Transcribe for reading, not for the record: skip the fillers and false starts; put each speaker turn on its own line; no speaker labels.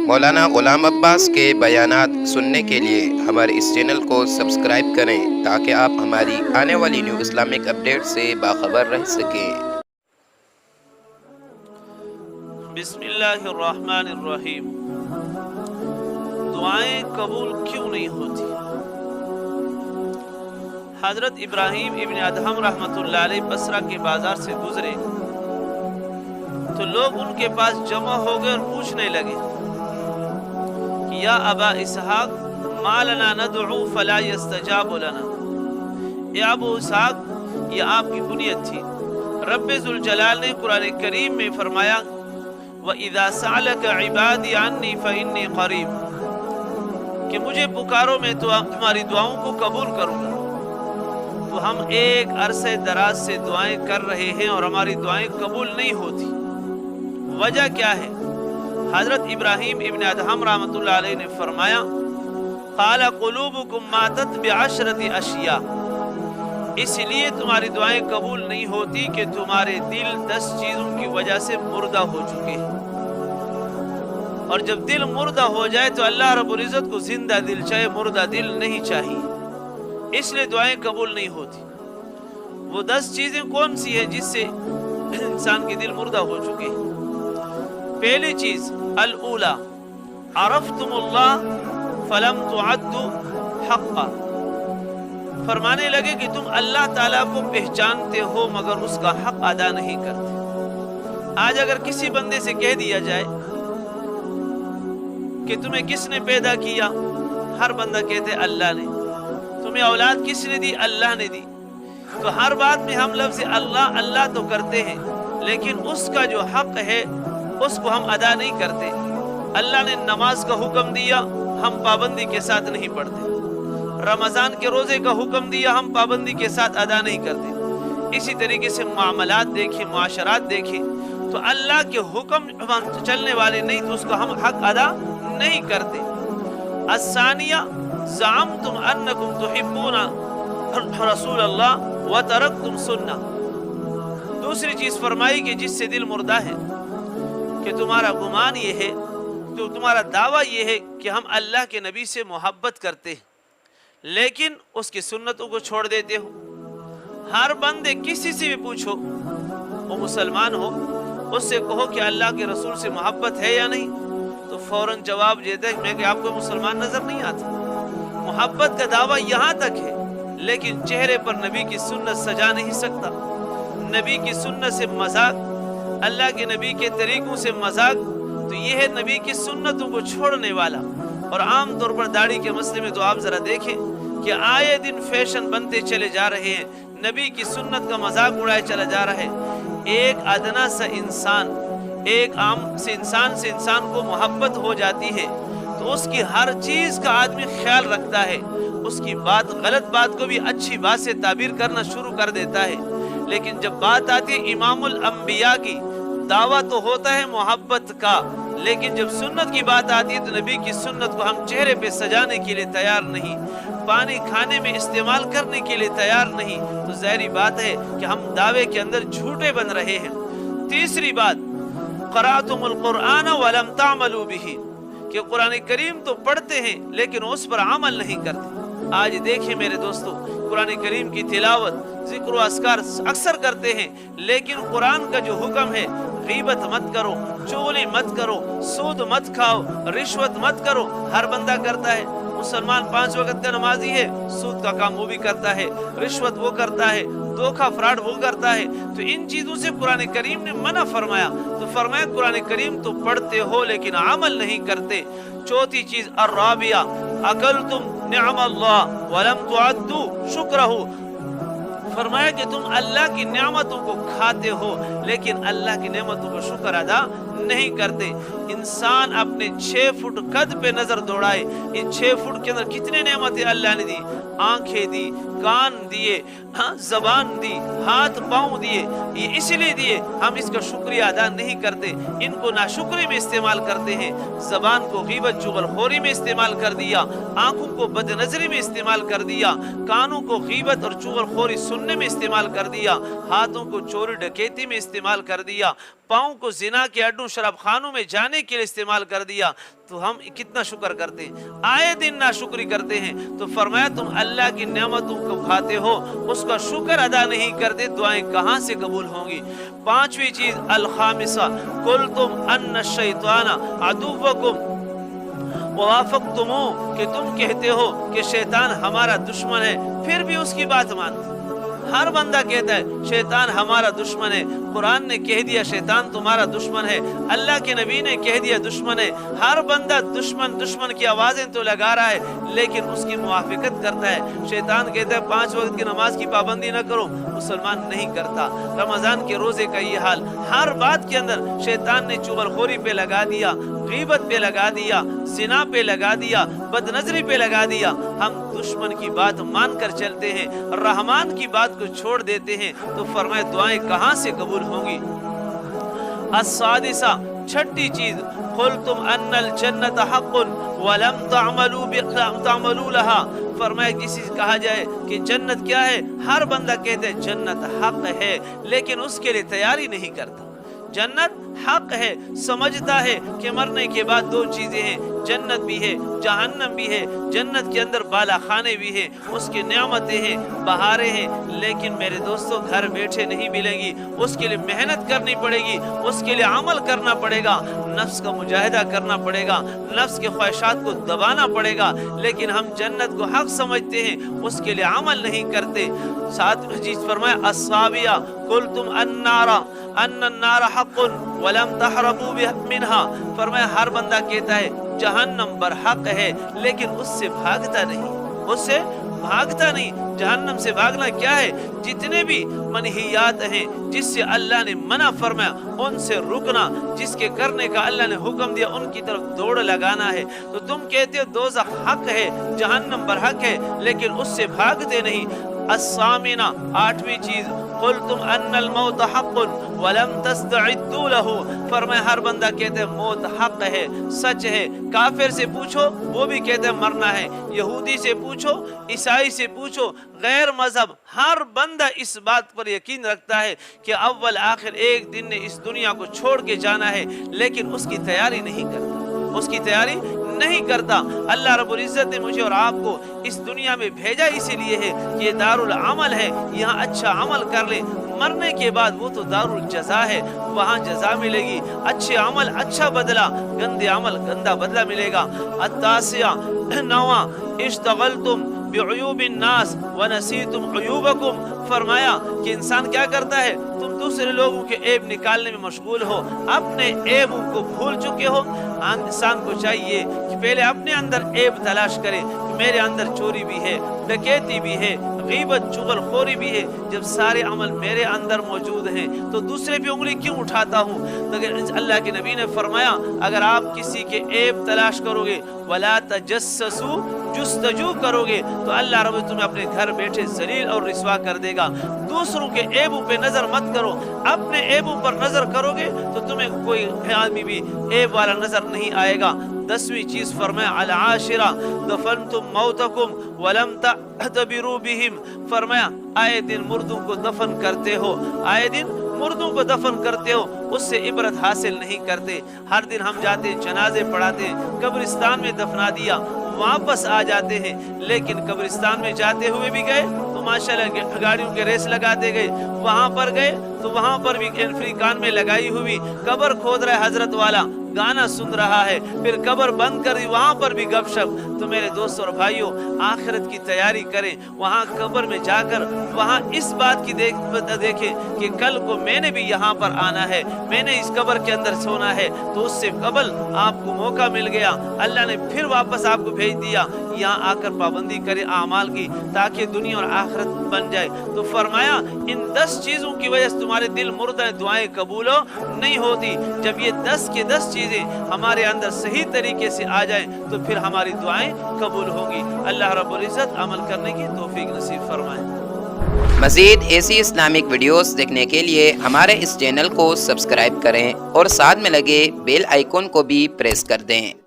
مولانا غلام عباس کے بیانات سننے کے لیے ہمارے اس چینل کو سبسکرائب کریں تاکہ آپ ہماری آنے والی نیو اسلامک اپڈیٹ سے باخبر رہ سکیں۔
بسم اللہ الرحمن الرحیم۔ دعائیں قبول کیوں نہیں ہوتی؟ حضرت ابراہیم ابن ادہم رحمۃ اللہ علیہ بصرہ کے بازار سے گزرے تو لوگ ان کے پاس جمع ہو گئے اور پوچھنے لگے کہ یا ابا اسحاق ما لنا ندعو فلا یستجاب لنا۔ اے ابو اسحاق، یہ آپ کی کنیت تھی۔ رب ذوالجلال نے قرآن کریم میں فرمایا وَإِذَا سَأَلَكَ عِبَادِي عَنِّي فَإِنِّي قَرِيبٌ، کہ مجھے پکارو میں تو تمہاری دعاؤں کو قبول کروں گا۔ تو ہم ایک عرصے دراز سے دعائیں کر رہے ہیں اور ہماری دعائیں قبول نہیں ہوتی۔ وجہ کیا ہے؟ حضرت ابراہیم ابن ادہم رحمۃ اللہ علیہ نے فرمایا قَالَ قُلُوبُكُمْ مَاتَتْ بِعَشْرَةِ أَشْيَاء، اس لیے تمہاری دعائیں قبول نہیں ہوتی کہ تمہارے دل 10 چیزوں کی وجہ سے مردہ ہو چکے ہیں، اور جب دل مردہ ہو جائے تو اللہ رب العزت کو زندہ دل چاہے، مردہ دل نہیں چاہیے، اس لیے دعائیں قبول نہیں ہوتی۔ وہ 10 چیزیں کون سی ہیں جس سے انسان کے دل مردہ ہو چکے ہیں؟ پہلی چیز الاولا عرفتم اللہ فلم تعدوا حقا، فرمانے لگے کہ تم اللہ تعالیٰ کو پہچانتے ہو مگر اس کا حق ادا نہیں کرتے۔ آج اگر کسی بندے سے کہہ دیا جائے کہ تمہیں کس نے پیدا کیا، ہر بندہ کہتے اللہ نے۔ تمہیں اولاد کس نے دی؟ اللہ نے دی۔ تو ہر بات میں ہم لفظ اللہ اللہ تو کرتے ہیں، لیکن اس کا جو حق ہے اس کو ہم ادا نہیں کرتے۔ اللہ نے نماز کا حکم دیا، ہم پابندی کے ساتھ نہیں پڑھتے۔ رمضان کے روزے کا حکم دیا، ہم پابندی کے ساتھ ادا نہیں کرتے۔ اسی طریقے سے معاملات دیکھیں، معاشرات دیکھیں، تو اللہ کے حکم چلنے والے نہیں تو اس کا ہم حق ادا نہیں کرتے۔ الثانیہ زعمتم انکم تحبون رسول اللہ وترکتم سنہ، دوسری چیز فرمائی کہ جس سے دل مردہ ہے کہ تمہارا گمان یہ ہے، تو تمہارا دعویٰ یہ ہے کہ ہم اللہ کے نبی سے محبت کرتے ہیں لیکن اس کی سنتوں کو چھوڑ دیتے ہو۔ ہر بندے کسی سے بھی پوچھو، وہ مسلمان ہو، اس سے کہو کہ اللہ کے رسول سے محبت ہے یا نہیں، تو فوراً جواب دیتا ہے میں کہ آپ کو مسلمان نظر نہیں آتا۔ محبت کا دعویٰ یہاں تک ہے لیکن چہرے پر نبی کی سنت سجا نہیں سکتا۔ نبی کی سنت سے مذاق، اللہ کے نبی کے طریقوں سے مذاق، تو یہ ہے نبی کی سنتوں کو چھوڑنے والا۔ اور عام طور پر داڑھی کے مسئلے میں تو آپ ذرا دیکھیں کہ آئے دن فیشن بنتے چلے جا رہے ہیں، نبی کی سنت کا مذاق اڑائے چلا جا رہا ہے۔ ایک ادنا سا انسان، ایک عام سے انسان کو محبت ہو جاتی ہے تو اس کی ہر چیز کا آدمی خیال رکھتا ہے، اس کی بات، غلط بات کو بھی اچھی بات سے تعبیر کرنا شروع کر دیتا ہے۔ لیکن جب بات آتی ہے امام الانبیاء کی، دعویٰ تو ہوتا ہے محبت کا، لیکن جب سنت کی بات آتی ہے تو نبی کی سنت کو ہم چہرے پہ سجانے کے لیے تیار نہیں، پانی کھانے میں استعمال کرنے کے لیے تیار نہیں، تو ظاہری بات ہے کہ ہم دعوے کے اندر جھوٹے بن رہے ہیں۔ تیسری بات قرأتم القرآن ولم تعملوا به، کہ قرآن کریم تو پڑھتے ہیں لیکن اس پر عمل نہیں کرتے۔ آج دیکھیں میرے دوستو، قرآن کریم کی تلاوت، ذکر و اذکار اکثر کرتے ہیں لیکن قرآن کا جو حکم ہے غیبت مت کرو، چغلی مت کرو، سود مت کھاؤ، رشوت مت کرو، ہر بندہ کرتا ہے۔ مسلمان 5 وقت کا نمازی ہے، سود کا کام وہ بھی کرتا ہے، رشوت وہ کرتا ہے، دھوکہ فراڈ وہ کرتا ہے۔ تو ان چیزوں سے قرآن کریم نے منع فرمایا، تو فرمایا قرآن کریم تو پڑھتے ہو لیکن عمل نہیں کرتے۔ چوتھی چیز الرابعہ اکلتم نعم اللہ ولم تعدوا شکرہ، فرمایا کہ تم اللہ کی نعمتوں کو کھاتے ہو لیکن اللہ کی نعمتوں کو شکر ادا نہیں کرتے۔ انسان اپنے 6 فٹ قد پہ نظر دوڑائے، ان 6 فٹ کے اندر کتنے نعمتیں اللہ نے دی، آنکھیں دی، کان دیے، زبان دی، ہاتھ پاؤں دیے، یہ اس لیے دیے، ہم اس کا شکریہ ادا نہیں کرتے، ان کو ناشکری میں استعمال کرتے ہیں۔ زبان کو غیبت چغل خوری میں استعمال کر دیا، آنکھوں کو بد نظری میں استعمال کر دیا، کانوں کو غیبت اور چغل خوری سننے میں استعمال کر دیا، ہاتھوں کو چوری ڈکیتی میں استعمال کر دیا، पाँव को जिना के अड्डों शराब खानों में जाने के लिए इस्तेमाल कर दिया तो हम कितना शुक्र करते हैं, आए दिन नाशुक्री करते हैं। तो फरमाया तुम अल्लाह की नेमतों को खाते हो, उसका शुक्र अदा नहीं करते, दुआएं कहाँ से कबूल होंगी। पांचवी चीज अल खामिसा कुल तुम अन्न शैताना अदुव्वकुम ववाफक्तुमू, कि तुम कहते हो कि शैतान हमारा दुश्मन है, फिर भी उसकी बात मानते। हर बंदा कहता है शैतान हमारा दुश्मन है, कुरान ने कह दिया शैतान तुम्हारा दुश्मन है, अल्लाह के नबी ने कह दिया दुश्मन है। हर बंदा दुश्मन दुश्मन की आवाजें तो लगा रहा है लेकिन उसकी मुआफिकत करता है। शैतान कहता है 5 वक्त की नमाज की पाबंदी न करो, मुसलमान नहीं करता। रमजान के रोजे का ये हाल, हर बात के अंदर शैतान ने चुगलखोरी पे लगा दिया, गीबत पे लगा दिया, जिना पे लगा दिया, बदनजरी पे लगा दिया। हम दुश्मन की बात मानकर चलते हैं, रहमान की बात को छोड़ देते हैं, तो फरमाए दुआएं कहां से कबूल होंगी। अस्सादिसा, छठी चीज कुल्तुम अन्नल जन्नत हक़्क़ुन वलम तअमलू लहा, फरमाया किसी से कहा जाए कि जन्नत क्या है, हर बंदा कहते हैं जन्नत हक है लेकिन उसके लिए तैयारी नहीं करता। जन्नत हक है, समझता है कि मरने के बाद 2 चीजें हैं, जन्नत भी है जहन्नम भी है। जन्नत के अंदर बाला खाने भी है, उसकी नेमतें हैं, बहारें हैं, लेकिन मेरे दोस्तों घर बैठे नहीं मिलेंगी, उसके लिए मेहनत करनी पड़ेगी, उसके लिए अमल करना पड़ेगा, नफ्स का मुजाहिदा करना पड़ेगा, नफ्स के ख्वाहिशात को दबाना पड़ेगा। लेकिन हम जन्नत को हक समझते हैं, उसके लिए अमल नहीं करते। साथ चीज फरमाया अस्साबिया कुल्तुम अन्नारा हक़्क़ुन वलम तहरबू मिन्हा, फरमाया हर बंदा कहता है जहन्नम बरहक है लेकिन उससे भागता नहीं, उससे भागता नहीं। जहन्नम से भागना क्या है, जितने भी मनहियात हैं जिससे अल्लाह ने मना फरमाया उनसे रुकना, जिसके करने का अल्लाह ने हुक्म दिया उनकी तरफ दौड़ लगाना है। तो तुम कहते हो दोज़ख हक है, जहन्नम बरहक है लेकिन उससे भागते नहीं। अस्सामिना, 8वीं चीज कुल्तुम अन्नल मौत हक़्क़ुन वलम तस्तइद्दू लहू, फरमाया हर बंदा कहते हैं मौत हक है, सच है। काफिर से पूछो वो भी कहते हैं मरना है, यहूदी से पूछो, ईसाई से पूछो, गैर मजहब, हर बंदा इस बात पर यकीन रखता है कि अव्वल आखिर एक दिन ने इस दुनिया को छोड़ के जाना है, लेकिन उसकी तैयारी नहीं करता, उसकी तैयारी नहीं करता। अल्लाह रब्बुल इज्जत ने मुझे और आपको इस दुनिया में भेजा इसीलिए है कि ये दारुल अमल है, यहाँ अच्छा अमल कर ले, मरने के बाद वो तो दारुल जज़ा है, वहाँ जज़ा मिलेगी। अच्छे अमल अच्छा बदला, गंदे अमल गंदा बदला मिलेगा। अत्तासिया, 9वां इश्तगलतुम बिउयूबिन नास व नसीतुम उयूबकुम, फरमाया कि इंसान क्या करता है, तुम दूसरे लोगों के ऐब निकालने में मशगूल हो, अपने ऐबों को भूल चुके हो। इंसान को चाहिए कि पहले अपने अंदर ऐब तलाश करे, मेरे अंदर चोरी भी है, डकैती भी है, गीबत चुगलखोरी भी है। जब सारे अमल मेरे अंदर मौजूद हैं तो दूसरे पे उंगली क्यों उठाता हूँ। तो अल्लाह के नबी ने फरमाया अगर आप किसी के ऐब तलाश करोगे, वला तजस्ससू, जुस्तजू करोगे, तो अल्लाह रब तुम्हें अपने घर बैठे जलील और रिस्वा कर देगा। दूसरों के ऐबों पे नजर मत करो, अपने ऐबों पर नजर करोगे तो तुम्हें कोई आदमी भी ऐब वाला नजर नहीं आएगा। 10वीं चीज फरमाया अल आशिरा दफनतुम मौतकुम वलम तअतबिरू बिहिम, फरमाया आए दिन मुर्दों को दफन करते हो, आए दिन मुर्दों को दफन करते हो, उससे इबरत हासिल नहीं करते। हर दिन हम जाते हैं, जनाजे पढ़ाते हैं, कब्रिस्तान में दफना दिया, वापस आ जाते हैं, लेकिन कब्रिस्तान में जाते हुए भी गए तो माशाल्लाह गाड़ियों के रेस लगाते गए, वहां पर गए तो वहां पर भी एंट्री कान में लगाई हुई, कब्र खोद रहा है हजरत वाला, गाना सुन रहा है, फिर कब्र बंद कर दी, वहां पर भी गपशप। तो मेरे दोस्तों और भाइयों, आखिरत की तैयारी करें, वहां कब्र में जाकर वहां इस बात की देखें कि कल को मैंने भी यहाँ पर आना है, मैंने इस कब्र के अंदर सोना है, तो उससे कबल आपको मौका मिल गया, अल्लाह ने फिर वापस आपको भेज दिया। यहाँ आकर पाबंदी करें आमाल की, ताकि दुनिया और आखिरत बन जाए। तो फरमाया इन 10 चीजों की वजह से तुम्हारे दिल मुर्दा दुआएं कबूल नहीं होती। जब ये 10 के 10 चीजें हमारे अंदर सही तरीके से आ जाएं तो फिर हमारी दुआएं कबूल होंगी। अल्लाह रब्बुल इज्जत अमल करने की तौफीक नसीब फरमाए।
मज़ीद ऐसी इस्लामिक वीडियोस देखने के लिए हमारे इस चैनल को सब्सक्राइब करें और साथ में लगे बेल आइकॉन को भी प्रेस कर दें।